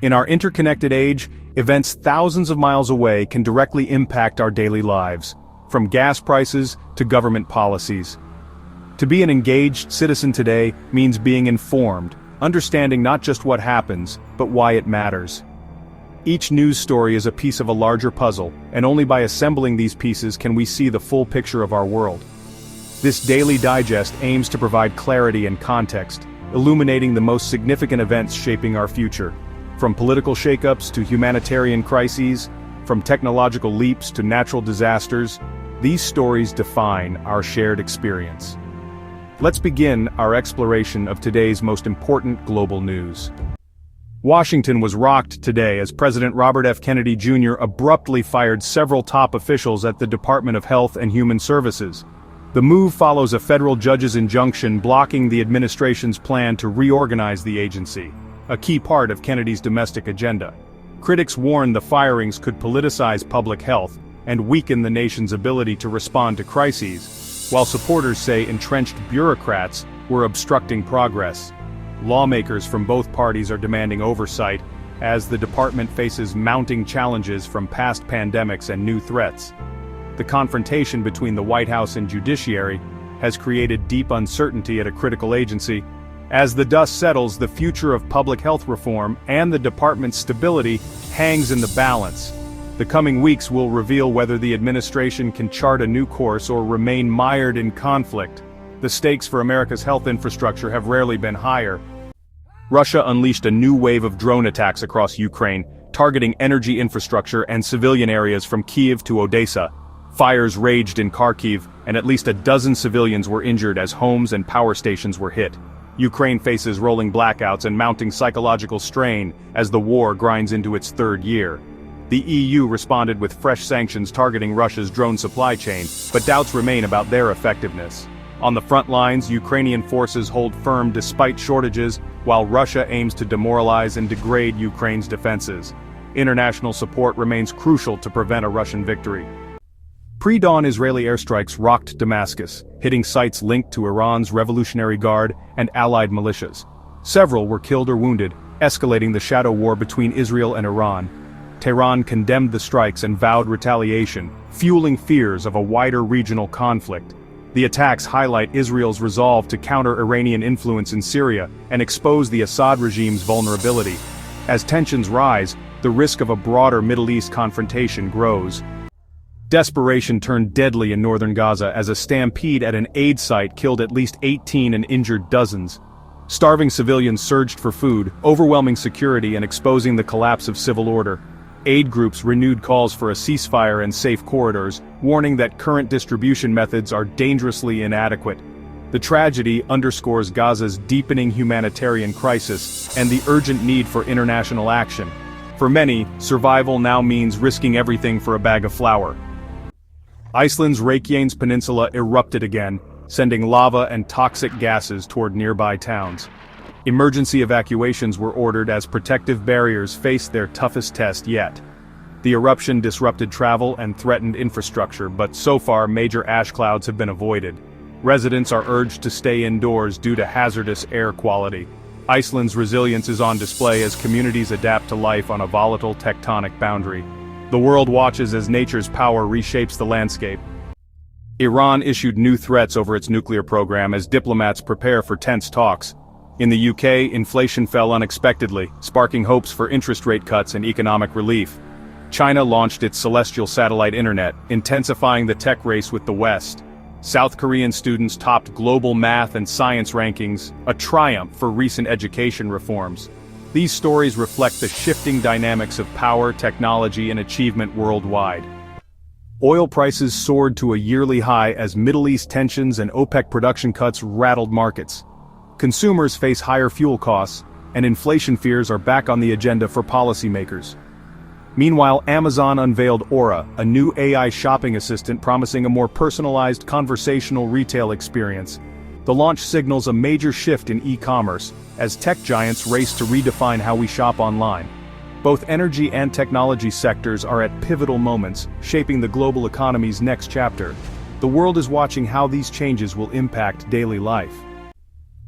In our interconnected age, events thousands of miles away can directly impact our daily lives, from gas prices to government policies. To be an engaged citizen today means being informed, understanding not just what happens, but why it matters. Each news story is a piece of a larger puzzle, and only by assembling these pieces can we see the full picture of our world. This daily digest aims to provide clarity and context, illuminating the most significant events shaping our future. From political shakeups to humanitarian crises, from technological leaps to natural disasters, these stories define our shared experience. Let's begin our exploration of today's most important global news. Washington was rocked today as President Robert F. Kennedy Jr. abruptly fired several top officials at the Department of Health and Human Services. The move follows a federal judge's injunction blocking the administration's plan to reorganize the agency, a key part of Kennedy's domestic agenda. Critics warn the firings could politicize public health and weaken the nation's ability to respond to crises, while supporters say entrenched bureaucrats were obstructing progress. Lawmakers from both parties are demanding oversight, as the department faces mounting challenges from past pandemics and new threats. The confrontation between the White House and judiciary has created deep uncertainty at a critical agency. As the dust settles, the future of public health reform and the department's stability hangs in the balance. The coming weeks will reveal whether the administration can chart a new course or remain mired in conflict. The stakes for America's health infrastructure have rarely been higher. Russia unleashed a new wave of drone attacks across Ukraine, targeting energy infrastructure and civilian areas from Kyiv to Odessa. Fires raged in Kharkiv, and at least a dozen civilians were injured as homes and power stations were hit. Ukraine faces rolling blackouts and mounting psychological strain as the war grinds into its third year. The EU responded with fresh sanctions targeting Russia's drone supply chain, but doubts remain about their effectiveness. On the front lines, Ukrainian forces hold firm despite shortages, while Russia aims to demoralize and degrade Ukraine's defenses. International support remains crucial to prevent a Russian victory. Pre-dawn Israeli airstrikes rocked Damascus, hitting sites linked to Iran's Revolutionary Guard and allied militias. Several were killed or wounded, escalating the shadow war between Israel and Iran. Tehran condemned the strikes and vowed retaliation, fueling fears of a wider regional conflict. The attacks highlight Israel's resolve to counter Iranian influence in Syria and expose the Assad regime's vulnerability. As tensions rise, the risk of a broader Middle East confrontation grows. Desperation turned deadly in northern Gaza as a stampede at an aid site killed at least 18 and injured dozens. Starving civilians surged for food, overwhelming security and exposing the collapse of civil order. Aid groups renewed calls for a ceasefire and safe corridors, warning that current distribution methods are dangerously inadequate. The tragedy underscores Gaza's deepening humanitarian crisis and the urgent need for international action. For many, survival now means risking everything for a bag of flour. Iceland's Reykjanes peninsula erupted again, sending lava and toxic gases toward nearby towns. Emergency evacuations were ordered as protective barriers faced their toughest test yet. The eruption disrupted travel and threatened infrastructure, but so far major ash clouds have been avoided. Residents are urged to stay indoors due to hazardous air quality. Iceland's resilience is on display as communities adapt to life on a volatile tectonic boundary. The world watches as nature's power reshapes the landscape. Iran issued new threats over its nuclear program as diplomats prepare for tense talks. In the UK, inflation fell unexpectedly, sparking hopes for interest rate cuts and economic relief. China launched its celestial satellite internet, intensifying the tech race with the West. South Korean students topped global math and science rankings, a triumph for recent education reforms. These stories reflect the shifting dynamics of power, technology, and achievement worldwide. Oil prices soared to a yearly high as Middle East tensions and OPEC production cuts rattled markets. Consumers face higher fuel costs, and inflation fears are back on the agenda for policymakers. Meanwhile, Amazon unveiled Aura, a new AI shopping assistant promising a more personalized conversational retail experience. The launch signals a major shift in e-commerce, as tech giants race to redefine how we shop online. Both energy and technology sectors are at pivotal moments, shaping the global economy's next chapter. The world is watching how these changes will impact daily life.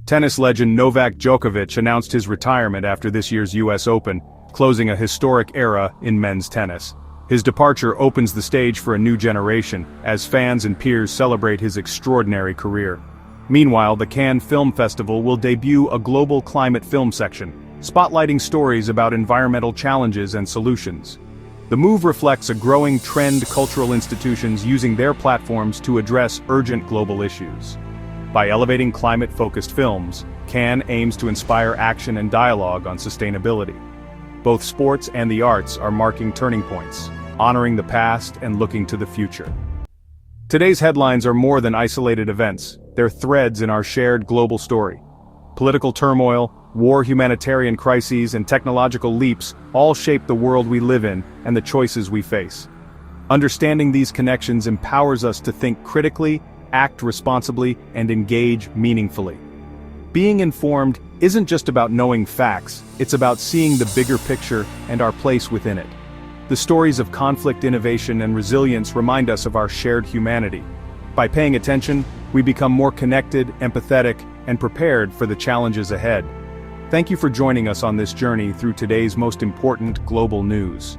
Tennis legend Novak Djokovic announced his retirement after this year's US Open, closing a historic era in men's tennis. His departure opens the stage for a new generation, as fans and peers celebrate his extraordinary career. Meanwhile, the Cannes Film Festival will debut a global climate film section, spotlighting stories about environmental challenges and solutions. The move reflects a growing trend cultural institutions using their platforms to address urgent global issues. By elevating climate-focused films, Cannes aims to inspire action and dialogue on sustainability. Both sports and the arts are marking turning points, honoring the past and looking to the future. Today's headlines are more than isolated events, they're threads in our shared global story. Political turmoil, war, humanitarian crises, and technological leaps all shape the world we live in and the choices we face. Understanding these connections empowers us to think critically, act responsibly, and engage meaningfully. Being informed isn't just about knowing facts, it's about seeing the bigger picture and our place within it. The stories of conflict, innovation, and resilience remind us of our shared humanity. By paying attention, we become more connected, empathetic, and prepared for the challenges ahead. Thank you for joining us on this journey through today's most important global news.